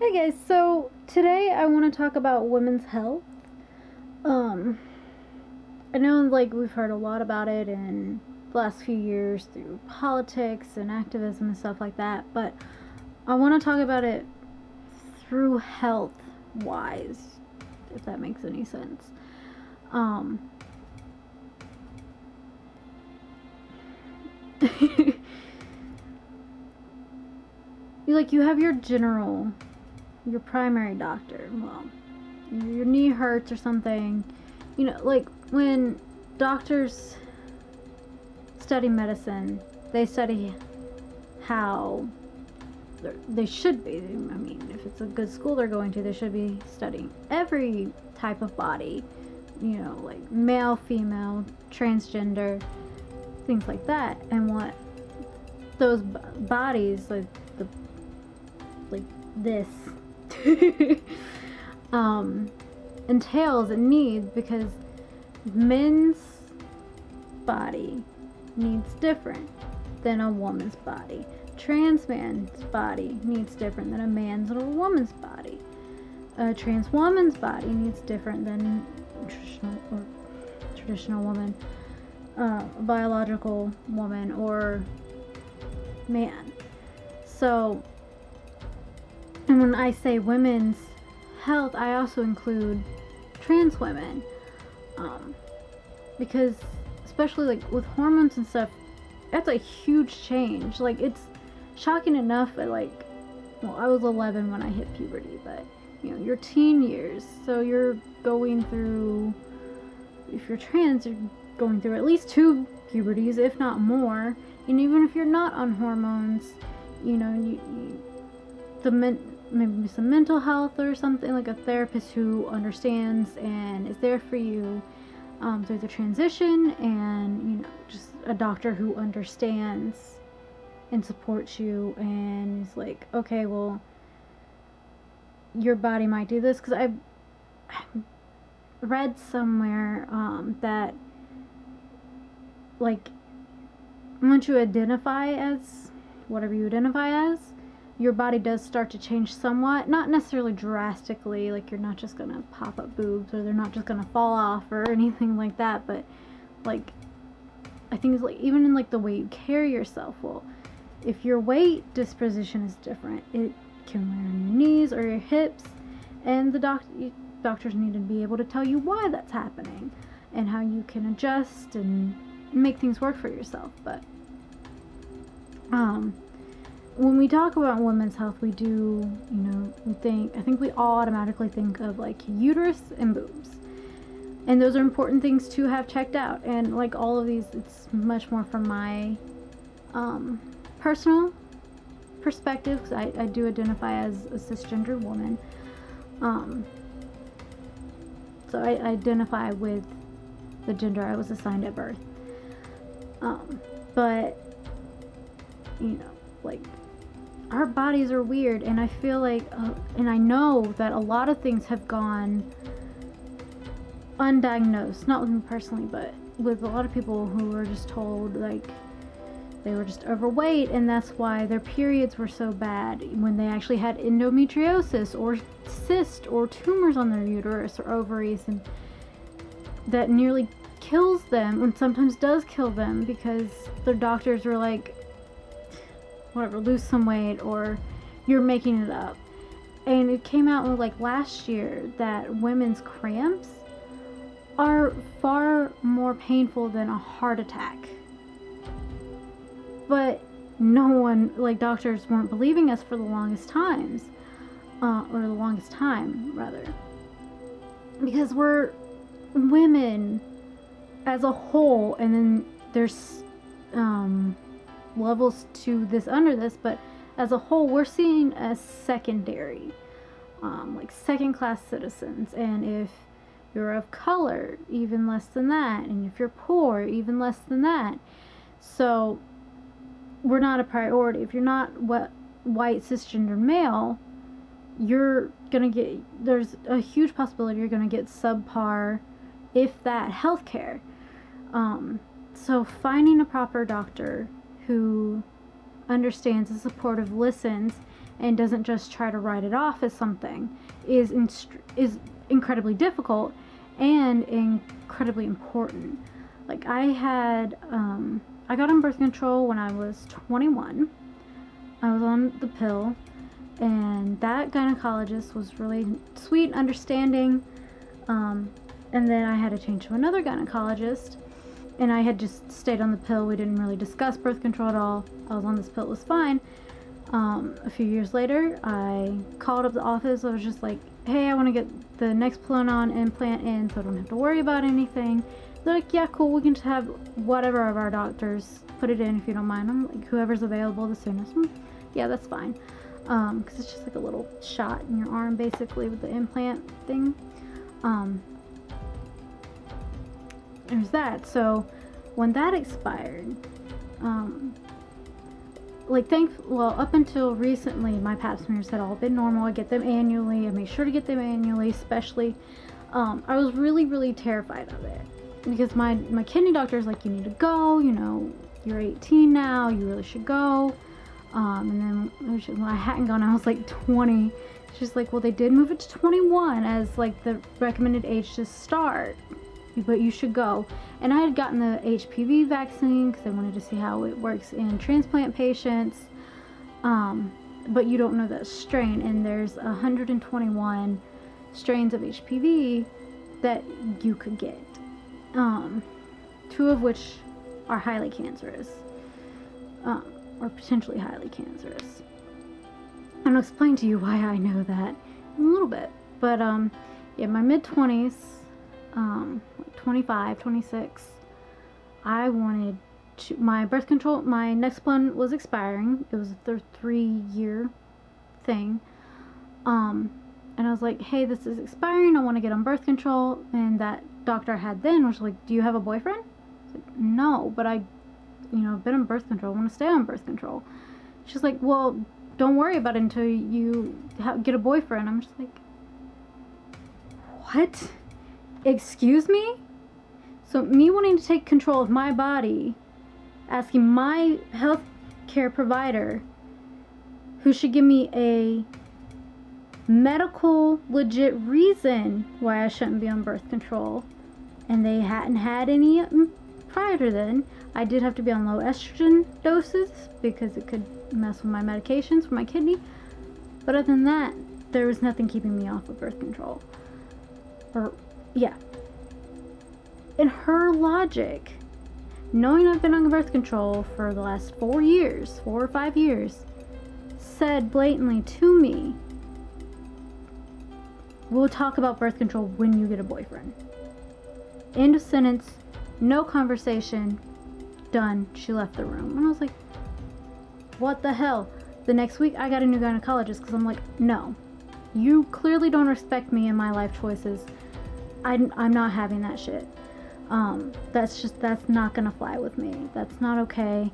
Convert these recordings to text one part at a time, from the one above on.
Hey guys, so today I want to talk about women's health. Um, I know we've heard a lot about it in the last few years through politics and activism and stuff like that, but I want to talk about it through health wise, if that makes any sense. Um, you have your primary doctor. Well, your knee hurts or something. When doctors study medicine, they study how they should be. I mean, if it's a good school they're going to, they should be studying every type of body, like male, female, transgender, things like that, and what those bodies, like this, entails and needs, because men's body needs different than a woman's body. Trans man's body needs different than a man's or a woman's body. A trans woman's body needs different than traditional woman, a biological woman or man. So, and when I say women's health, I also include trans women, because especially with hormones and stuff, that's a huge change. It's shocking enough at I was 11 when I hit puberty, but your teen years, so you're going through, if you're trans, you're going through at least 2 puberties, if not more. And even if you're not on hormones, maybe some mental health or something, like a therapist who understands and is there for you through the transition, and just a doctor who understands and supports you and is like, okay, well, your body might do this. Because I read somewhere that once you identify as whatever you identify as, your body does start to change somewhat. Not necessarily drastically, you're not just gonna pop up boobs, or they're not just gonna fall off or anything like that, but I think it's even in the way you carry yourself. Well, if your weight disposition is different, it can wear on your knees or your hips, and the doctors need to be able to tell you why that's happening and how you can adjust and make things work for yourself. But when we talk about women's health, we do, I think we all automatically think of uterus and boobs. And those are important things to have checked out. And all of these, it's much more from my personal perspective, because I do identify as a cisgender woman. So I identify with the gender I was assigned at birth. But, our bodies are weird, and I feel and I know that a lot of things have gone undiagnosed, not with me personally, but with a lot of people who were just told they were just overweight, and that's why their periods were so bad, when they actually had endometriosis or cyst or tumors on their uterus or ovaries, and that nearly kills them, and sometimes does kill them, because their doctors were like, whatever, lose some weight, or you're making it up. And it came out last year that women's cramps are far more painful than a heart attack. But no one, doctors weren't believing us for the longest times, or the longest time rather, because we're women as a whole, and then there's levels to this under this, but as a whole, we're seen as secondary, second class citizens. And if you're of color, even less than that, and if you're poor, even less than that. So we're not a priority. If you're not white cisgender male, you're gonna get, there's a huge possibility you're gonna get subpar, if that, healthcare. So finding a proper doctor who understands, is supportive, listens, and doesn't just try to write it off as something is incredibly difficult and incredibly important. Like I got on birth control when I was 21. I was on the pill, and that gynecologist was really sweet and understanding. And then I had to change to another gynecologist, and I had just stayed on the pill. We didn't really discuss birth control at all. I was on this pill, it was fine. A few years later, I called up the office. I was just like, hey, I want to get the Nexplanon implant in so I don't have to worry about anything. They're like, yeah, cool, we can just have whatever of our doctors put it in if you don't mind. I'm like, whoever's available the soonest. Yeah, that's fine. Because it's just like a little shot in your arm, basically, with the implant thing. There's that. So when that expired, up until recently, my pap smears had all been normal. I get them annually. I make sure to get them annually, especially. I was really, really terrified of it because my kidney doctor is like, you need to go. You know, you're 18 now. You really should go. And then when I hadn't gone, I was like 20. She's like, well, they did move it to 21 as like the recommended age to start, but you should go. And I had gotten the HPV vaccine because I wanted to see how it works in transplant patients. But you don't know that strain, and there's 121 strains of HPV that you could get. 2 of which are highly cancerous, or potentially highly cancerous. And I'll explain to you why I know that in a little bit. But yeah, my mid-20s, 25, 26, I wanted to, my birth control, my next one was expiring. It was a 3-year thing. And I was like, hey, this is expiring. I want to get on birth control. And that doctor I had then was like, do you have a boyfriend? I was like, no, but I've been on birth control. I want to stay on birth control. She's like, well, don't worry about it until you get a boyfriend. I'm just like, what? Excuse me? So me wanting to take control of my body, asking my health care provider, who should give me a medical legit reason why I shouldn't be on birth control, and they hadn't had any prior to then. I did have to be on low estrogen doses because it could mess with my medications for my kidney, but other than that, there was nothing keeping me off of birth control. In her logic, knowing I've been on birth control for the last 4 or 5 years, said blatantly to me, we'll talk about birth control when you get a boyfriend. End of sentence, no conversation, done. She left the room. And I was like, what the hell? The next week I got a new gynecologist because I'm like, no, you clearly don't respect me and my life choices. I'm not having that shit. That's not gonna fly with me. That's not okay.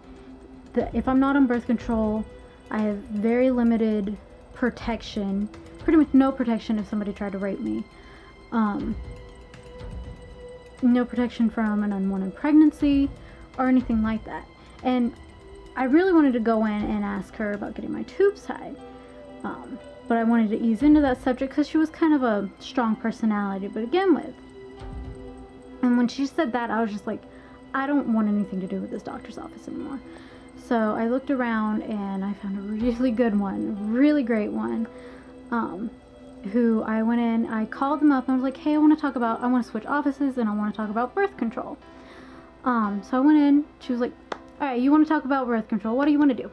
If I'm not on birth control, I have very limited protection. Pretty much no protection if somebody tried to rape me. No protection from an unwanted pregnancy or anything like that. And I really wanted to go in and ask her about getting my tubes tied. But I wanted to ease into that subject because she was kind of a strong personality to begin with. And when she said that, I was just like, I don't want anything to do with this doctor's office anymore. So I looked around and I found a really good one, a really great one, who I went in, I called them up and I was like, hey, I want to switch offices and I want to talk about birth control. So I went in, she was like, all right, you want to talk about birth control? What do you want to do?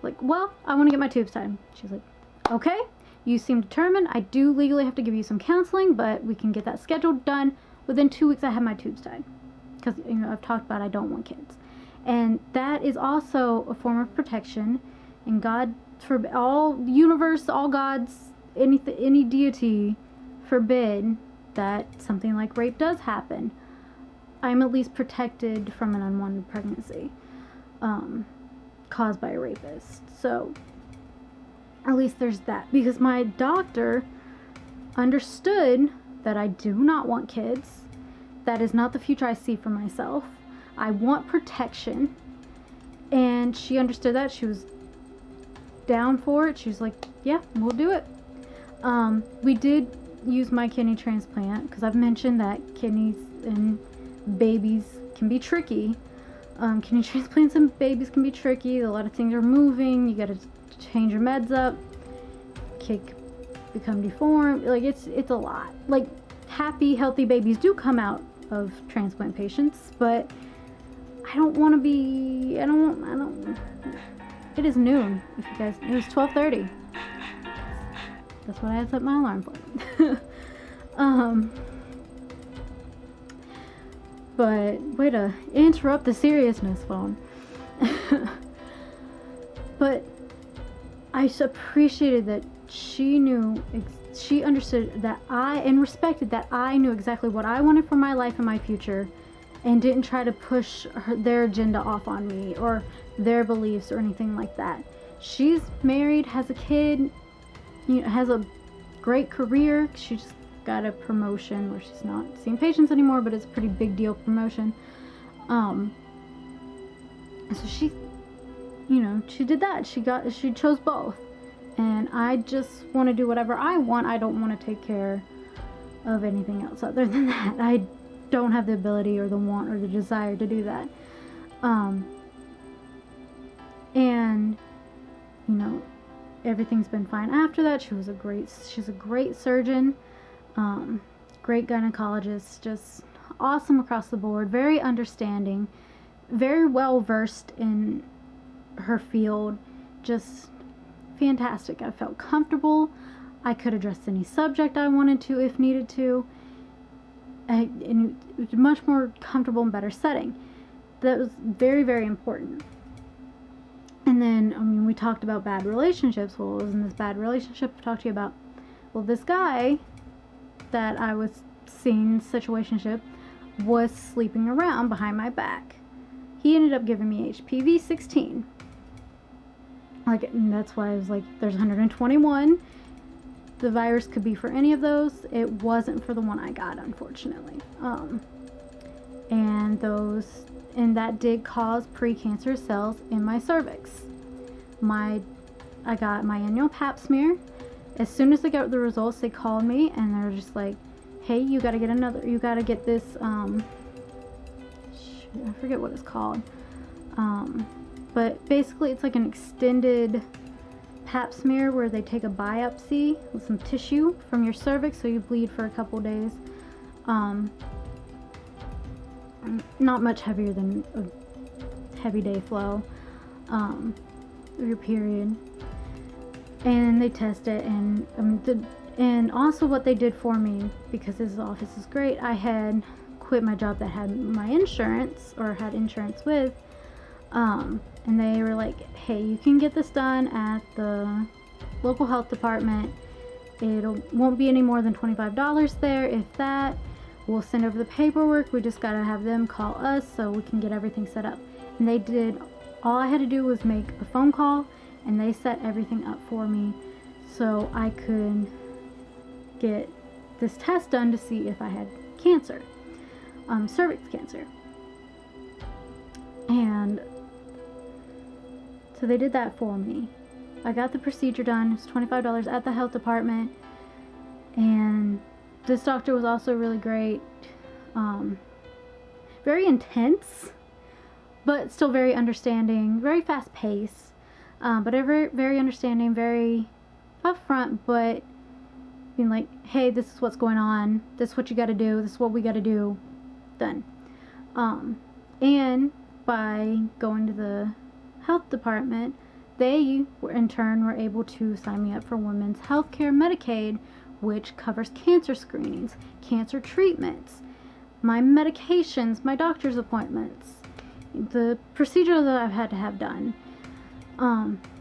Like, well, I want to get my tubes tied. She's like, okay, you seem determined. I do legally have to give you some counseling, but we can get that scheduled done. Within 2 weeks, I had my tubes tied. Because, I've talked about I don't want kids. And that is also a form of protection. And God forbid, all the universe, all gods, any deity forbid that something like rape does happen. I'm at least protected from an unwanted pregnancy caused by a rapist. So, at least there's that. Because my doctor understood that I do not want kids. That is not the future I see for myself. I want protection. And she understood that. She was down for it. She was like, yeah, we'll do it. We did use my kidney transplant because I've mentioned that kidneys in babies can be tricky. Kidney transplants in babies can be tricky. A lot of things are moving. You got to change your meds up. Kid become deformed. Like it's a lot. Like happy, healthy babies do come out of transplant patients, but I don't want to be. I don't. It is noon. If you guys, it was 12:30. That's what I had set my alarm for. But way to interrupt the seriousness, phone. But I appreciated that she knew, she understood that and respected that I knew exactly what I wanted for my life and my future, and didn't try to push their agenda off on me or their beliefs or anything like that. She's married, has a kid, has a great career. She just got a promotion where she's not seeing patients anymore, but it's a pretty big deal promotion. So she, she did that. She chose both. And I just want to do whatever I want. I don't want to take care of anything else other than that. I don't have the ability or the want or the desire to do that. And everything's been fine after that. She's a great surgeon, great gynecologist, just awesome across the board, very understanding, very well versed in her field, just fantastic. I felt comfortable. I could address any subject I wanted to if needed to. And it was a much more comfortable and better setting. That was very, very important. And then, we talked about bad relationships. Well, it was in this bad relationship I talked to you about. Well, this guy that I was seeing situationship was sleeping around behind my back. He ended up giving me HPV 16. And that's why I was like, there's 121. The virus could be for any of those. It wasn't for the one I got, unfortunately. And that did cause precancerous cells in my cervix. I got my annual pap smear. As soon as they got the results, they called me and they're just like, hey, you gotta get this, I forget what it's called. But basically it's like an extended pap smear where they take a biopsy with some tissue from your cervix, so you bleed for a couple days. Not much heavier than a heavy day flow of your period. And they test it, and also what they did for me, because this office is great, I had quit my job that had my insurance, or had insurance with, and they were like, hey, you can get this done at the local health department. It won't be any more than $25 there, if that. We'll send over the paperwork. We just gotta have them call us so we can get everything set up. And they did. All I had to do was make a phone call, and they set everything up for me so I could get this test done to see if I had cancer, cervix cancer. And so they did that for me. I got the procedure done. It was $25 at the health department, and this doctor was also really great. Very intense, but still very understanding, very fast paced, but very, very understanding, very upfront, but being like, hey, this is what's going on, this is what you got to do, this is what we got to do, done. And by going to the health department, they in turn were able to sign me up for women's health care Medicaid, which covers cancer screenings, cancer treatments, my medications, my doctor's appointments, the procedure that I've had to have done,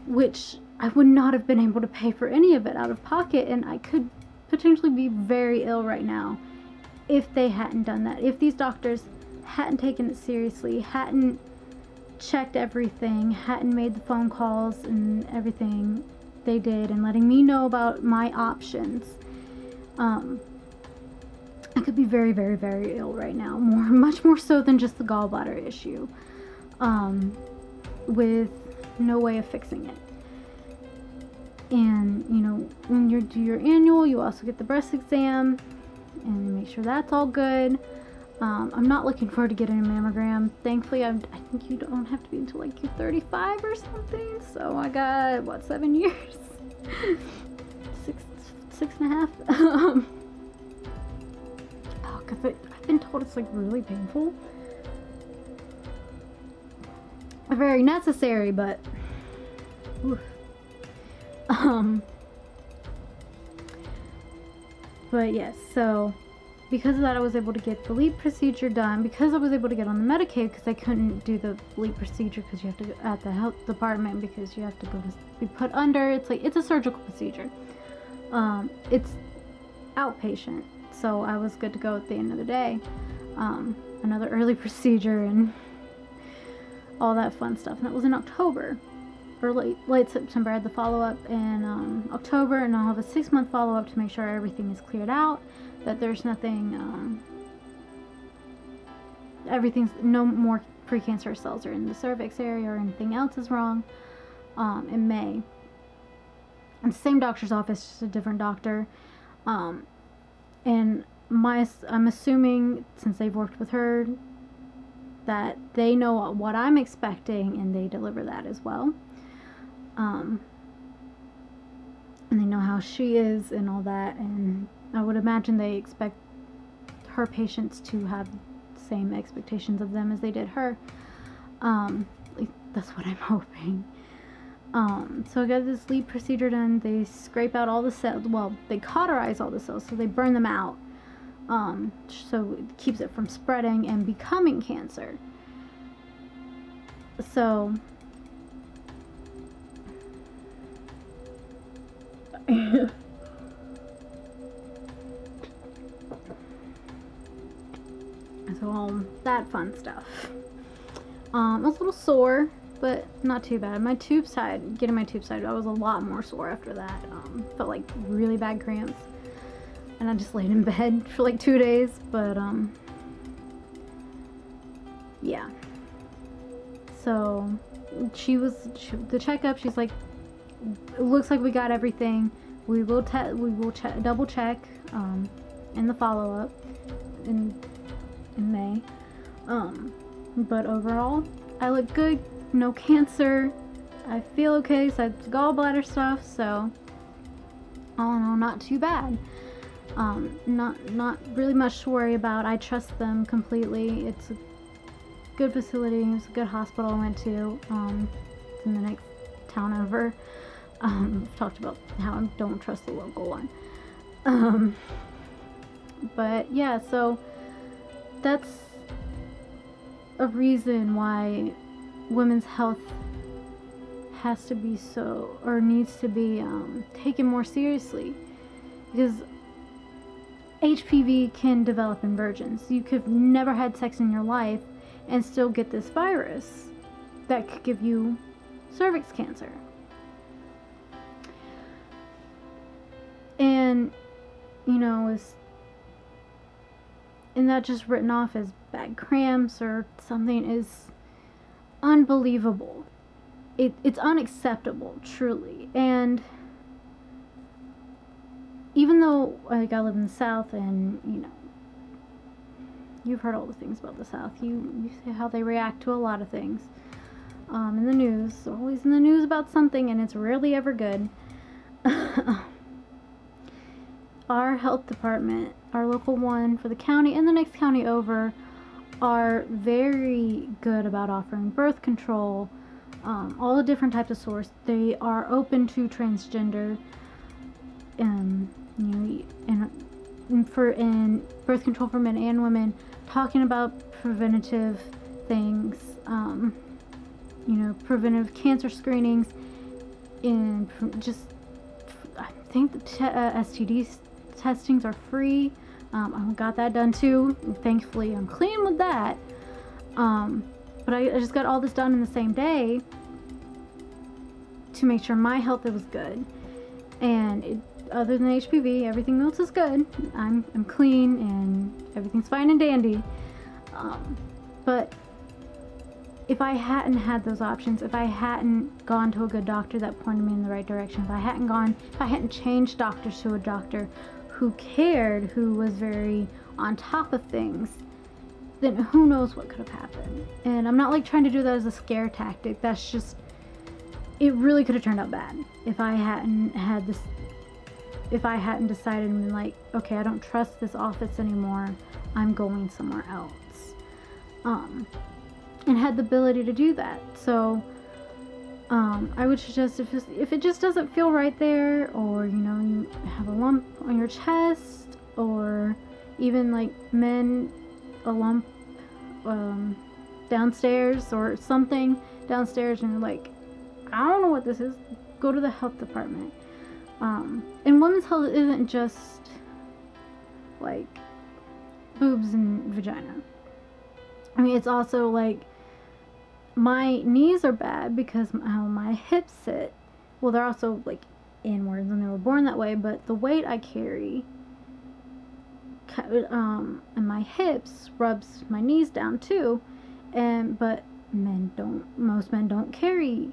which I would not have been able to pay for any of it out of pocket, and I could potentially be very ill right now if they hadn't done that. If these doctors hadn't taken it seriously, hadn't checked everything, hadn't made the phone calls and everything they did, and letting me know about my options, I could be very, very, very ill right now. Much more so than just the gallbladder issue, with no way of fixing it. And, you know, when you do your annual, you also get the breast exam and make sure that's all good. I'm not looking forward to getting a mammogram. Thankfully, I think you don't have to be until like you're 35 or something. So I got, what, 7 years? six and a half. Oh, because I've been told it's like really painful. Very necessary, but oof. But yes, so because of that, I was able to get the LEAP procedure done. Because I was able to get on the Medicaid, because I couldn't do the LEAP procedure because you have to go at the health department, because you have to go to be put under. It's like, it's a surgical procedure. It's outpatient, so I was good to go at the end of the day. Another early procedure and all that fun stuff. And that was in October. Or late September. I had the follow-up in October, and I'll have a 6-month follow-up to make sure everything is cleared out, that there's nothing, no more precancerous cells are in the cervix area or anything else is wrong, in May. And same doctor's office, just a different doctor, and I'm assuming, since they've worked with her, that they know what I'm expecting and they deliver that as well. And they know how she is and all that, and I would imagine they expect her patients to have the same expectations of them as they did her. At least that's what I'm hoping. So I got this LEAP procedure done. They scrape out all the cells. Well, they cauterize all the cells, so they burn them out. So it keeps it from spreading and becoming cancer. So so that fun stuff. I was a little sore, but not too bad. Getting my tube side, I was a lot more sore after that. Felt like really bad cramps, and I just laid in bed for like 2 days. But yeah. So the checkup. She's like, it looks like we got everything. We will double check in the follow-up in May. But overall, I look good. No cancer. I feel okay. So it's gallbladder stuff. So all in all, not too bad. Not really much to worry about. I trust them completely. It's a good facility. It's a good hospital I went to. In the next town over. I've talked about how I don't trust the local one. But yeah, so that's a reason why women's health has to be needs to be taken more seriously, because HPV can develop in virgins. You could have never had sex in your life and still get this virus that could give you cervix cancer. And, and that just written off as bad cramps or something is unbelievable. It's unacceptable, truly. And even though I live in the South, and you've heard all the things about the South, you see how they react to a lot of things in the news. They're always in the news about something, and it's rarely ever good. Our health department, our local one for the county and the next county over, are very good about offering birth control, all the different types of source. They are open to transgender, and birth control for men and women, talking about preventative things, preventive cancer screenings, and just, I think the STDs testings are free. I got that done too. Thankfully, I'm clean with that. But I just got all this done in the same day to make sure my health was good. And other than HPV, everything else is good. I'm clean and everything's fine and dandy. But if I hadn't had those options, if I hadn't gone to a good doctor that pointed me in the right direction, if I hadn't changed doctors to a doctor who cared, who was very on top of things, then who knows what could have happened. And I'm not like trying to do that as a scare tactic. That's just, it really could have turned out bad if I hadn't had this, if I hadn't decided and been like, okay, I don't trust this office anymore, I'm going somewhere else. And had the ability to do that. So I would suggest if it just doesn't feel right there, or you have a lump on your chest, or even like men, a lump downstairs or something downstairs, and you're like, I don't know what this is, go to the health department. And women's health isn't just like boobs and vagina. I mean, it's also like, my knees are bad because how my hips sit. Well, they're also like inwards and they were born that way, but the weight I carry and my hips rubs my knees down too. But most men don't carry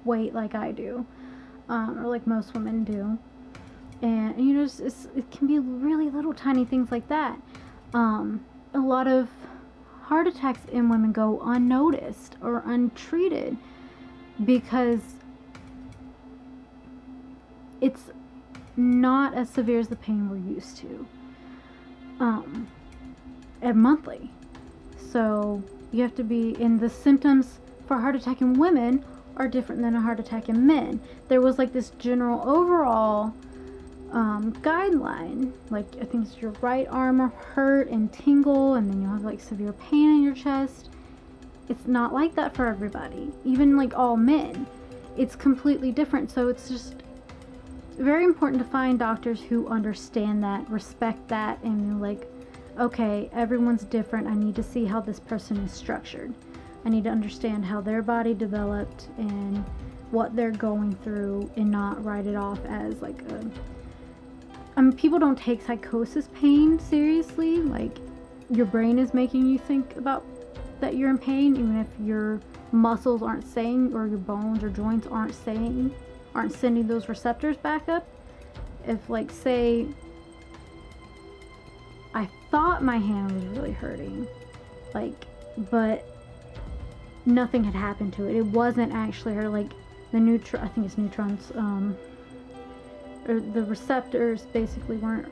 weight like I do, or like most women do. And it can be really little tiny things like that. A lot of heart attacks in women go unnoticed or untreated because it's not as severe as the pain we're used to. And monthly. So you have to be, and the symptoms for a heart attack in women are different than a heart attack in men. There was like this general overall guideline, like I think it's your right arm will hurt and tingle, and then you'll have like severe pain in your chest. It's not like that for everybody, even like all men. It's completely different. So it's just very important to find doctors who understand that, respect that, and you're like, okay, everyone's different. I need to see how this person is structured. I need to understand how their body developed and what they're going through, and not write it off as like people don't take psychosis pain seriously. Like, your brain is making you think about that you're in pain, even if your muscles aren't saying, or your bones or joints aren't sending those receptors back up. If, like, say, I thought my hand was really hurting, like, but nothing had happened to it. It wasn't actually hurt. Like, I think it's neutrons, or the receptors basically weren't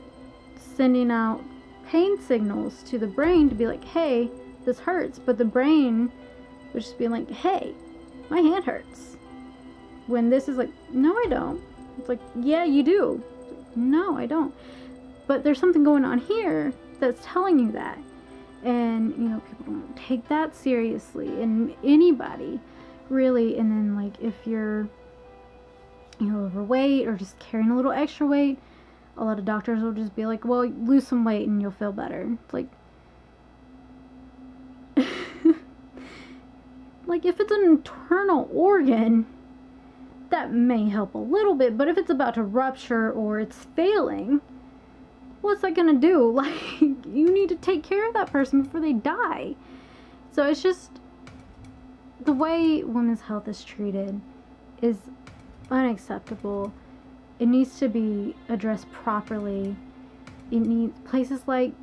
sending out pain signals to the brain to be like, hey, this hurts. But the brain was just being like, hey, my hand hurts. When this is like, no, I don't. It's like, yeah, you do. No, I don't. But there's something going on here that's telling you that. And, people don't take that seriously. And anybody, really. And then, like, if you're overweight or just carrying a little extra weight, a lot of doctors will just be like, well, lose some weight and you'll feel better. It's like, like, if it's an internal organ, that may help a little bit, but if it's about to rupture or it's failing, what's that gonna do? Like, you need to take care of that person before they die. So it's just, the way women's health is treated is unacceptable. It needs to be addressed properly. It needs places like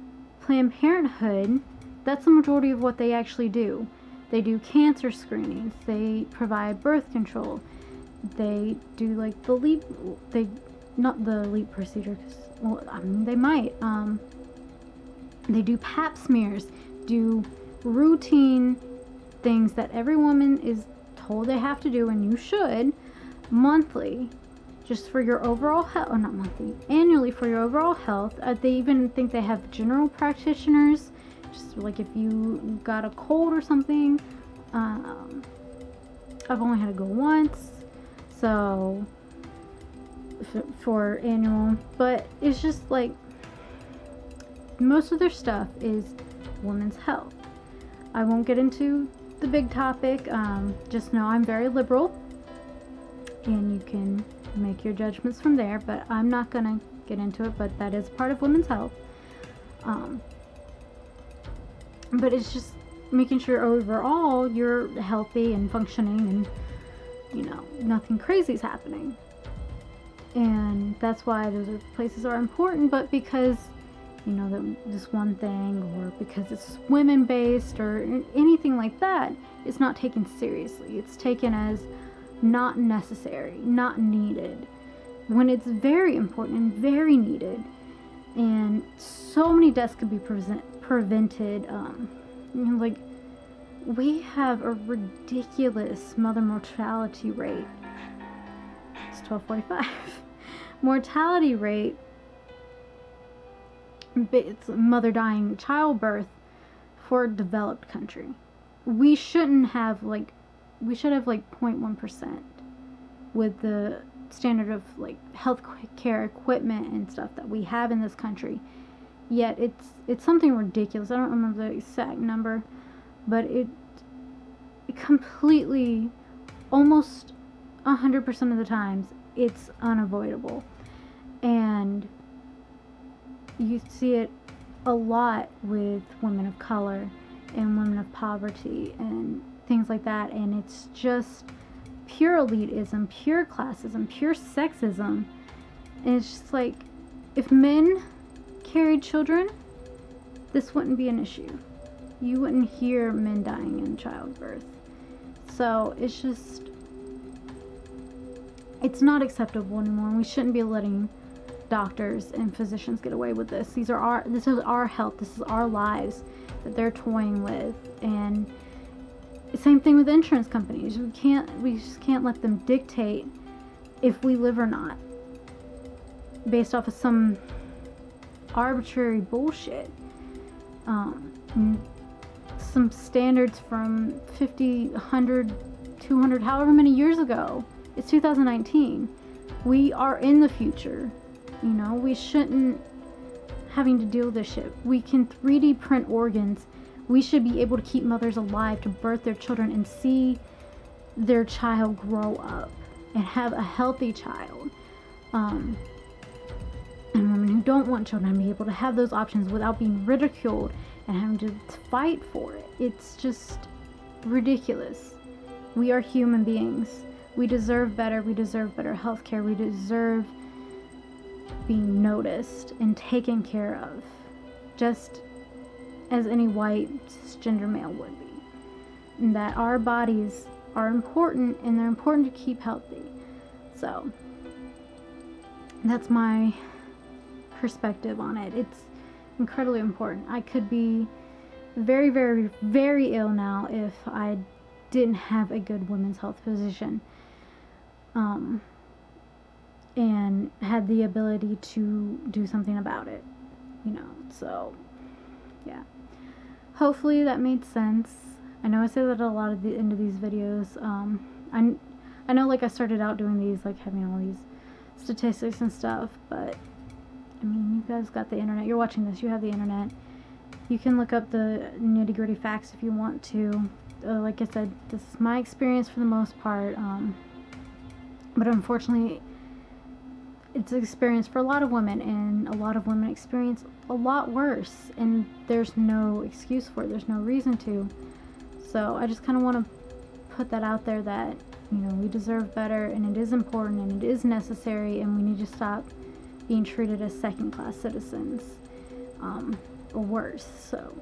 Planned Parenthood. That's the majority of what they actually do. They do cancer screenings. They provide birth control. They do like the LEAP. Not the LEAP procedure. They might. They do pap smears. Do routine things that every woman is told they have to do, and you should, monthly, just for your overall health, or not monthly, annually for your overall health. They even think they have general practitioners, just like if you got a cold or something. I've only had to go once, so for annual, but it's just like, most of their stuff is women's health. I won't get into the big topic. Just know I'm very liberal, and you can make your judgments from there, but I'm not gonna get into it. But that is part of women's health. But it's just, making sure overall you're healthy and functioning and, you know, nothing crazy is happening. And that's why those places are important, but because, you know, this one thing, or because it's women based or anything like that, it's not taken seriously. It's taken as not necessary, not needed, when it's very important and very needed. And so many deaths could be prevented. You know, like, we have a ridiculous mother mortality rate. It's 12:45. Mortality rate. It's mother dying childbirth for a developed country. We shouldn't have like, we should have like 0.1% with the standard of like health care equipment and stuff that we have in this country. Yet it's something ridiculous. I don't remember the exact number, but it completely, almost 100% of the times, it's unavoidable. And you see it a lot with women of color and women of poverty and things like that. And it's just pure elitism, pure classism, pure sexism. And it's just like, if men carried children, this wouldn't be an issue. You wouldn't hear men dying in childbirth. So it's just, it's not acceptable anymore. We shouldn't be letting doctors and physicians get away with this. This is our health, this is our lives that they're toying with. And same thing with insurance companies. We just can't let them dictate if we live or not based off of some arbitrary bullshit. Some standards from 50, 100, 200, however many years ago. It's 2019. We are in the future. You know, we shouldn't having to deal with this shit. We can 3D print organs. We should be able to keep mothers alive to birth their children and see their child grow up and have a healthy child. And women who don't want children be able to have those options without being ridiculed and having to fight for it. It's just ridiculous. We are human beings. We deserve better. We deserve better health care. We deserve being noticed and taken care of, just as any white cisgender male would be. And that our bodies are important, and they're important to keep healthy. So that's my perspective on it. It's incredibly important. I could be very, very, very ill now if I didn't have a good women's health position, and had the ability to do something about it, you know. So yeah, hopefully that made sense. I know I say that a lot at the end of these videos. I know, like, I started out doing these, like, having all these statistics and stuff, but I mean, you guys got the internet. You're watching this, you have the internet. You can look up the nitty-gritty facts if you want to. Like I said, this is my experience for the most part, but unfortunately it's an experience for a lot of women, and a lot of women experience a lot worse, and there's no excuse for it. There's no reason to. So I just kind of want to put that out there, that, you know, we deserve better, and it is important, and it is necessary, and we need to stop being treated as second-class citizens, or worse. So,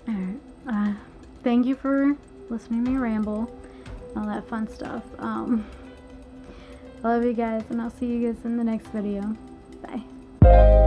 alright, thank you for listening to me ramble, all that fun stuff. I love you guys, and I'll see you guys in the next video. Bye.